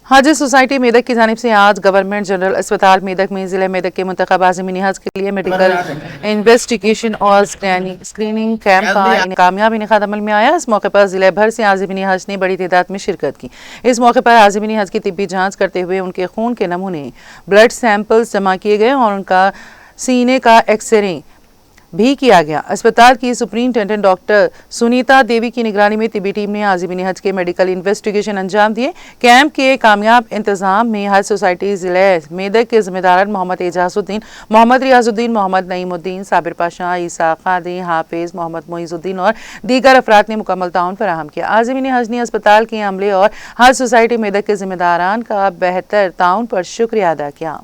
हज सोसाइटी मेदक की जानिब से आज गवर्नमेंट जनरल अस्पताल मेदक में जिले मेदक के मुंतखब आज़मीन हज के लिए मेडिकल इन्वेस्टिगेशन और स्क्रीनिंग कैंप का कामयाब इनेकाद अमल में आया। इस मौके पर जिले भर से आज़मीन हज ने बड़ी तादाद में शिरकत की। इस मौके पर आज़मीन हज की तिब्बी जाँच करते हुए उनके खून के नमूने ब्लड सैंपल्स जमा किए गए और उनका सीने का एक्सरे भी किया गया। अस्पताल की सुपरिंटेंडेंट डॉक्टर सुनीता देवी की निगरानी में तिब्बी टीम ने आज़मीन हज के मेडिकल इन्वेस्टिगेशन अंजाम दिए। कैंप के कामयाब इंतजाम में हज सोसाइटी जिले मेदक के जिम्मेदार मोहम्मद एजाजुद्दीन, मोहम्मद रियाजुद्दीन, मोहम्मद नईमुद्दीन, साबिर पाशा, ईसा कादी, हाफिज, मोहम्मद मोइजुद्दीन और दीगर अफराद ने मुकम्मल ताउन फराहम किया। आज़मीन हज ने अस्पताल के अमले और हज सोसाइटी मेदक के जिम्मेदारान का बेहतर ताउन पर शुक्रिया अदा किया।